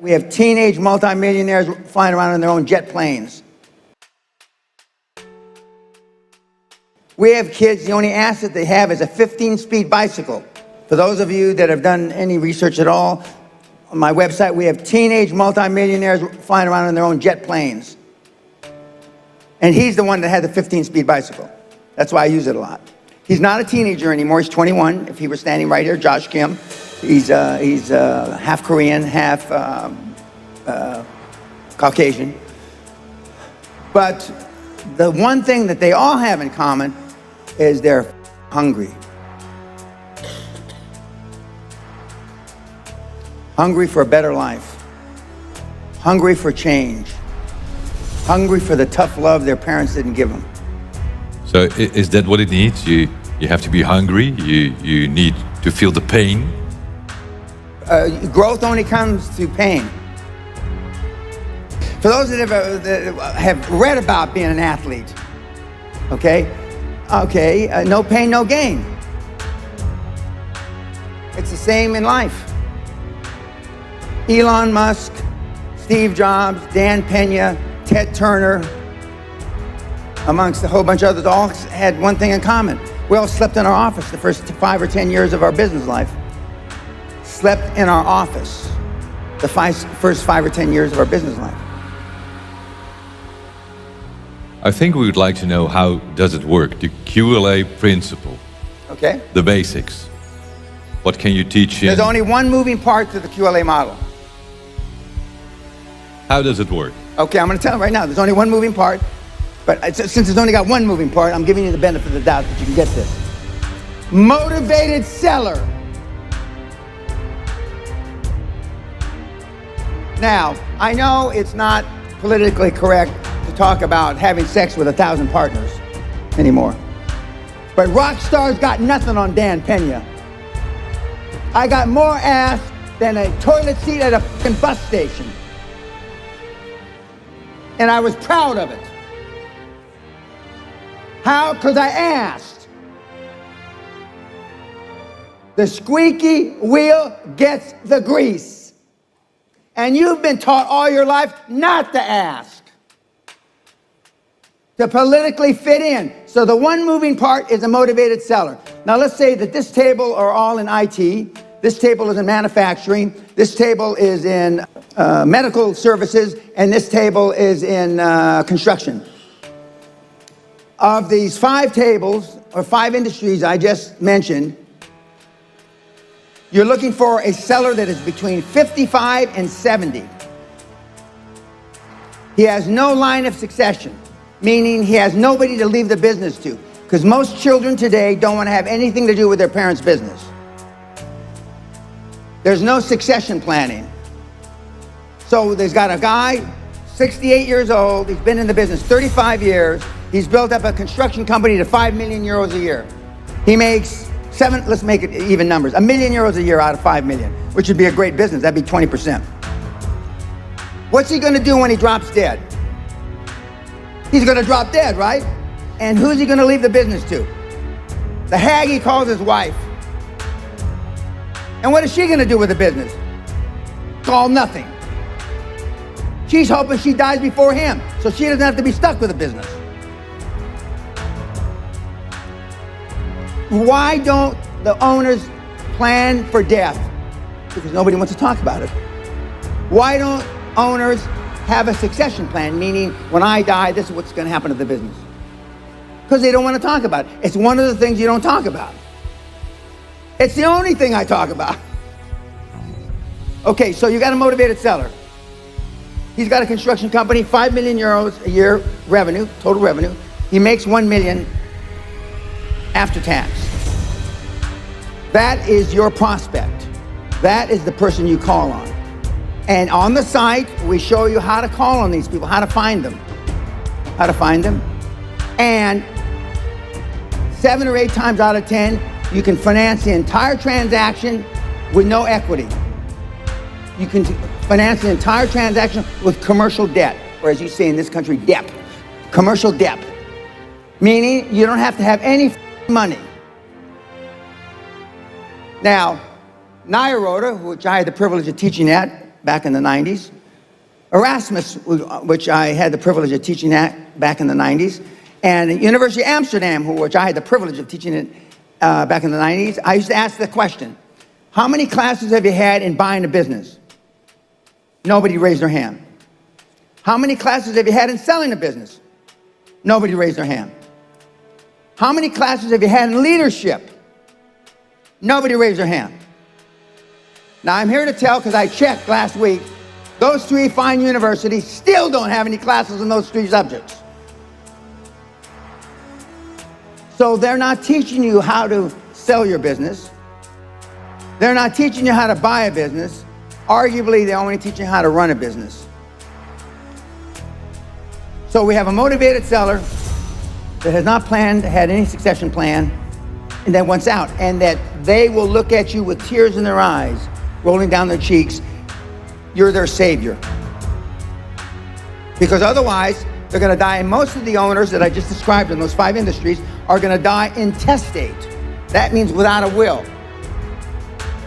We have teenage multimillionaires flying around in their own jet planes. We have kids, the only asset they have is a 15-speed bicycle. For those of you that have done any research at all, on my website, we have teenage multimillionaires flying around in their own jet planes. And he's the one that had the 15-speed bicycle. That's why I use it a lot. He's not a teenager anymore. He's 21. If he were standing right here, Josh Kim. He's half Korean, half Caucasian. But the one thing that they all have in common is they're hungry. Hungry for a better life. Hungry for change. Hungry for the tough love their parents didn't give them. So is that what it needs? You have to be hungry. You need to feel the pain. Growth only comes through pain. For those that have read about being an athlete, okay, no pain, no gain. It's the same in life. Elon Musk, Steve Jobs, Dan Peña, Ted Turner, amongst a whole bunch of others, all had one thing in common. We all slept in our office the first 5 or 10 years of our business life. Slept in our office the first 5 or 10 years of our business life. I think we would like to know, how does it work? The QLA principle. Okay. The basics. What can you teach him? There's only one moving part to the QLA model. How does it work? Okay, I'm going to tell you right now. There's only one moving part. But since it's only got one moving part, I'm giving you the benefit of the doubt that you can get this. Motivated seller. Now, I know it's not politically correct to talk about having sex with 1,000 partners anymore. But rock stars got nothing on Dan Peña. I got more ass than a toilet seat at a fucking bus station. And I was proud of it. How? Because I asked. The squeaky wheel gets the grease. And you've been taught all your life not to ask. To politically fit in. So the one moving part is a motivated seller. Now let's say that this table are all in IT. This table is in manufacturing. This table is in medical services. And this table is in construction. Of these 5 tables, or 5 industries I just mentioned, you're looking for a seller that is between 55 and 70. He has no line of succession, meaning he has nobody to leave the business to. Because most children today don't want to have anything to do with their parents' business. There's no succession planning. So there's got a guy, 68 years old, he's been in the business 35 years, he's built up a construction company to 5 million euros a year. He makes let's make it even numbers, €1 million a year out of 5 million, which would be a great business, that'd be 20%. What's he gonna do when he drops dead? He's gonna drop dead, right? And who's he gonna leave the business to? The hag he calls his wife. And what is she gonna do with the business? All nothing. She's hoping she dies before him, so she doesn't have to be stuck with the business. Why don't the owners plan for death? Because nobody wants to talk about it. Why don't owners have a succession plan, meaning when I die, this is what's going to happen to the business? Because they don't want to talk about it. It's one of the things you don't talk about. It's the only thing I talk about. Okay, so you got a motivated seller. He's got a construction company, 5 million euros a year revenue, total revenue. He makes 1 million after tax. That is your prospect. That is the person you call on. And on the site, we show you how to call on these people, how to find them. How to find them. And 7 or 8 times out of 10, you can finance the entire transaction with no equity. You can finance the entire transaction with commercial debt, or as you say in this country, debt. Commercial debt. Meaning you don't have to have any money. Now, Naya Rota, which I had the privilege of teaching at, back in the 90s. Erasmus, which I had the privilege of teaching at back in the 90s. And at University of Amsterdam, which I had the privilege of teaching it back in the 90s, I used to ask the question, how many classes have you had in buying a business? Nobody raised their hand. How many classes have you had in selling a business? Nobody raised their hand. How many classes have you had in leadership? Nobody raised their hand. Now I'm here to tell, because I checked last week, those three fine universities still don't have any classes in those three subjects. So they're not teaching you how to sell your business. They're not teaching you how to buy a business. Arguably, they only teach you how to run a business. So we have a motivated seller that has not had any succession plan, and that wants out, and that they will look at you with tears in their eyes, rolling down their cheeks. You're their savior. Because otherwise, they're going to die. And most of the owners that I just described in those 5 industries are going to die intestate. That means without a will.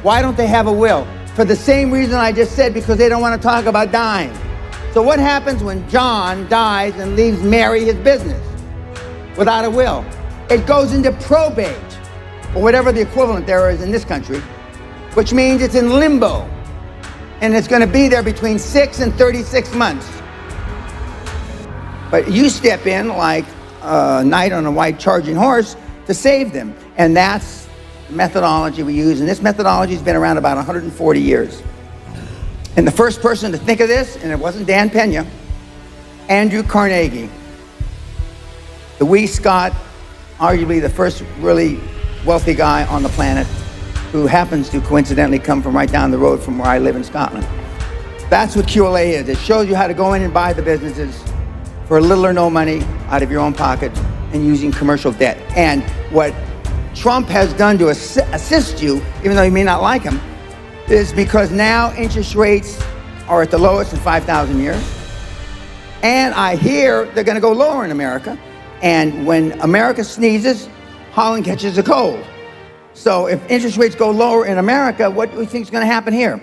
Why don't they have a will? For the same reason I just said, because they don't want to talk about dying. So what happens when John dies and leaves Mary his business? Without a will. It goes into probate, or whatever the equivalent there is in this country, which means it's in limbo. And it's going to be there between 6 and 36 months. But you step in like a knight on a white charging horse to save them. And that's the methodology we use. And this methodology has been around about 140 years. And the first person to think of this, and it wasn't Dan Peña, Andrew Carnegie, the wee Scot, arguably the first really wealthy guy on the planet, who happens to coincidentally come from right down the road from where I live in Scotland. That's what QLA is. It shows you how to go in and buy the businesses for little or no money out of your own pocket and using commercial debt. And what Trump has done to assist you, even though you may not like him, is because now interest rates are at the lowest in 5,000 years. And I hear they're going to go lower in America. And when America sneezes, Holland catches a cold. So if interest rates go lower in America, what do you think is going to happen here?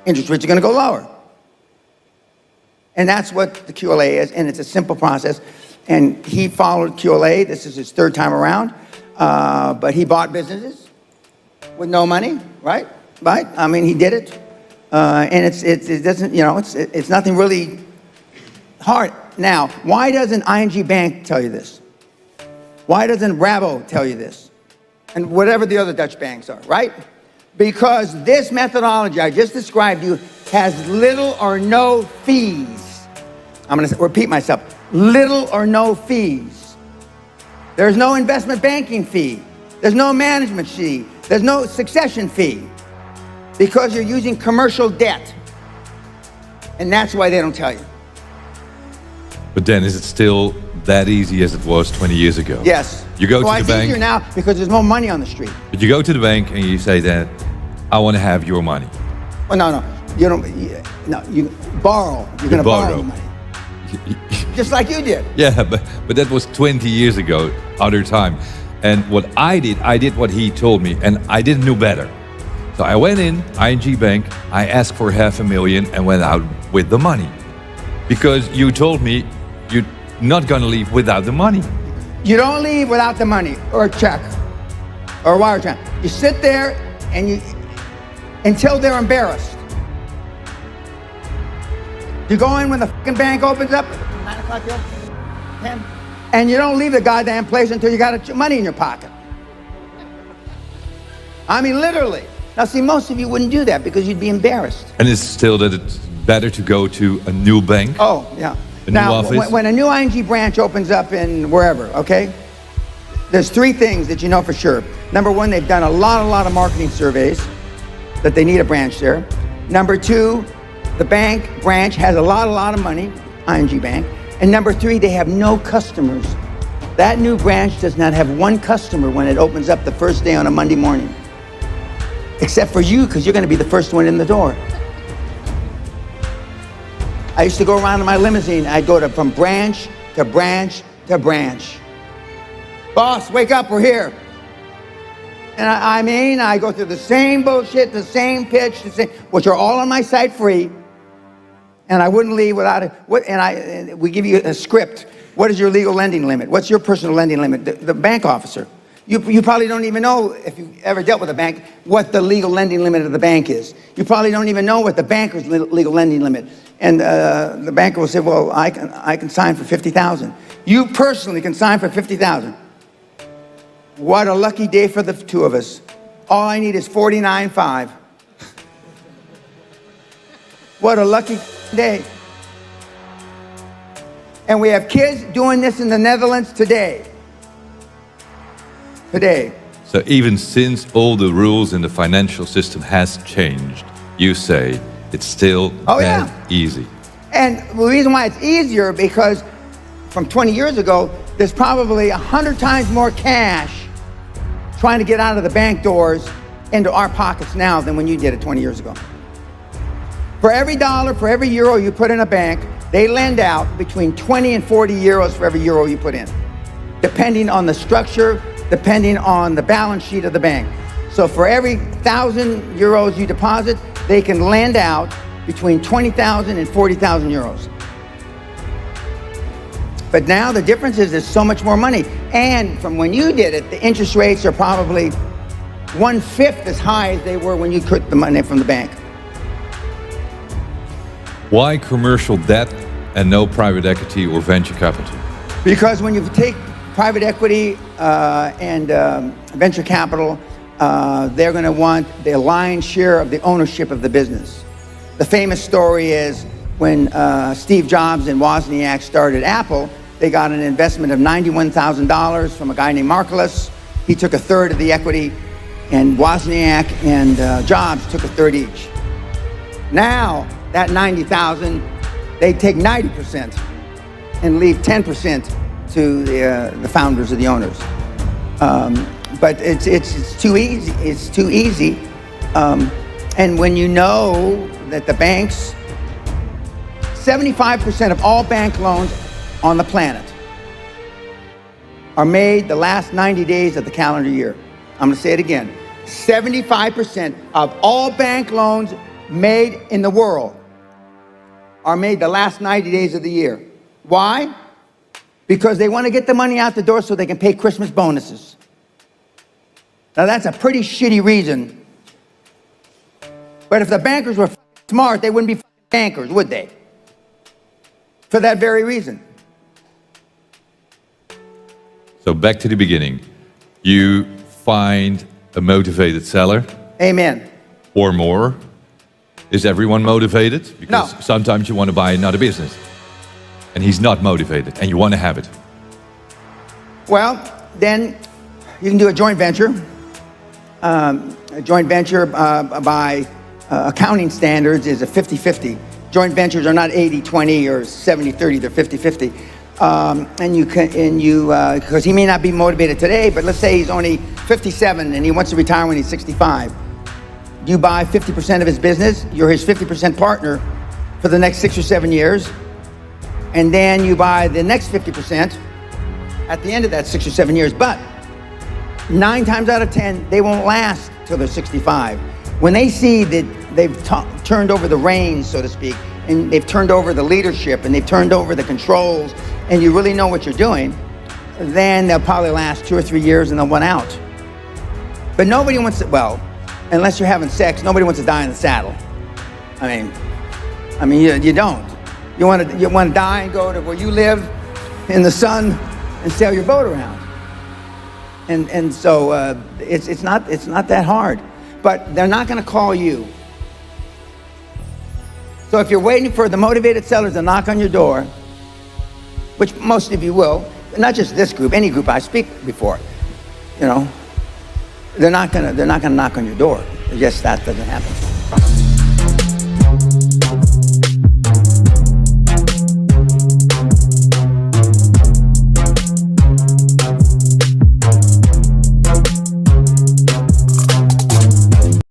Interest rates are going to go lower. And that's what the QLA is, and it's a simple process. And he followed QLA. This is his 3rd time around. But he bought businesses with no money, right? Right? I mean, he did it. And it doesn't, it's nothing really hard. Now, why doesn't ING Bank tell you this? Why doesn't Rabo tell you this? And whatever the other Dutch banks are, right? Because this methodology I just described to you has little or no fees. I'm going to repeat myself. Little or no fees. There's no investment banking fee. There's no management fee. There's no succession fee. Because you're using commercial debt. And that's why they don't tell you. But then, is it still that easy as it was 20 years ago? Yes. You go to the it's bank. Easier now because there's more money on the street. But you go to the bank and you say that, I want to have your money. Well, no. You don't. No, you borrow. You're going to borrow the money. Just like you did. Yeah, but that was 20 years ago, other time. And what I did what he told me, and I didn't know better. So I went in, ING Bank, I asked for $500,000 and went out with the money. Because you told me you're not going to leave without the money. You don't leave without the money, or a check, or a wire transfer. You sit there and until they're embarrassed. You go in when the fucking bank opens up, 9 o'clock, 10, and you don't leave the goddamn place until you got money in your pocket. I mean, literally. Now, see, most of you wouldn't do that because you'd be embarrassed. And it's still that it's better to go to a new bank? Oh, yeah. A new office? When a new ING branch opens up in wherever, okay, there's 3 things that you know for sure. Number 1, they've done a lot of marketing surveys that they need a branch there. Number 2, the branch has a lot of money, ING Bank. And number 3, they have no customers. That new branch does not have one customer when it opens up the first day on a Monday morning. Except for you, because you're going to be the first one in the door. I used to go around in my limousine. I'd go from branch to branch to branch. Boss, wake up, we're here. And I mean, I go through the same bullshit, the same pitch, which are all on my site free. And I wouldn't leave without it. And we give you a script. What is your legal lending limit? What's your personal lending limit? The bank officer. You probably don't even know, if you've ever dealt with a bank, what the legal lending limit of the bank is. You probably don't even know what the banker's legal lending limit. And the banker will say, well, I can sign for $50,000. You personally can sign for $50,000. What a lucky day for the two of us. All I need is $49,500. What a lucky day. And we have kids doing this in the Netherlands today. So even since all the rules in the financial system has changed, you say it's still easy. And the reason why it's easier, because from 20 years ago, there's probably 100 times more cash trying to get out of the bank doors into our pockets now than when you did it 20 years ago. For every dollar, for every euro you put in a bank, they lend out between 20 and 40 euros for every euro you put in, depending on the structure, depending on the balance sheet of the bank. So for every 1,000 euros you deposit, they can lend out between 20,000 and 40,000 euros. But now the difference is there's so much more money. And from when you did it, the interest rates are probably 1/5 as high as they were when you took the money from the bank. Why commercial debt and no private equity or venture capital? Because when you take private equity and venture capital, they're going to want the lion's share of the ownership of the business. The famous story is when Steve Jobs and Wozniak started Apple, they got an investment of $91,000 from a guy named Marcellus. He took 1/3 of the equity, and Wozniak and Jobs took 1/3 each. Now, that $90,000, they take 90% and leave 10% to the founders or the owners. But it's too easy. It's too easy. And when you know that the banks, 75% of all bank loans on the planet are made the last 90 days of the calendar year. I'm going to say it again. 75% of all bank loans made in the world are made the last 90 days of the year. Why? Because they want to get the money out the door so they can pay Christmas bonuses. Now that's a pretty shitty reason. But if the bankers were smart, they wouldn't be bankers, would they? For that very reason. So back to the beginning. You find a motivated seller. Amen. Or more. Is everyone motivated? Because No. sometimes you want to buy another business. And he's not motivated, and you want to have it. Well, then you can do a joint venture. A joint venture by accounting standards is a 50-50. Joint ventures are not 80-20 or 70-30, they're 50-50. Because he may not be motivated today, but let's say he's only 57 and he wants to retire when he's 65. You buy 50% of his business, you're his 50% partner for the next 6 or 7 years. And then you buy the next 50% at the end of that 6 or 7 years. But 9 times out of 10, they won't last till they're 65. When they see that they've turned over the reins, so to speak, and they've turned over the leadership, and they've turned over the controls, and you really know what you're doing, then they'll probably last 2 or 3 years and they'll run out. But nobody wants to, well, unless you're having sex, nobody wants to die in the saddle. I mean, you don't. You want to die and go to where you live in the sun and sail your boat around. And so it's not that hard. But they're not going to call you. So if you're waiting for the motivated sellers to knock on your door, which most of you will, not just this group, any group I speak before, you know, they're not gonna knock on your door. Yes, that doesn't happen.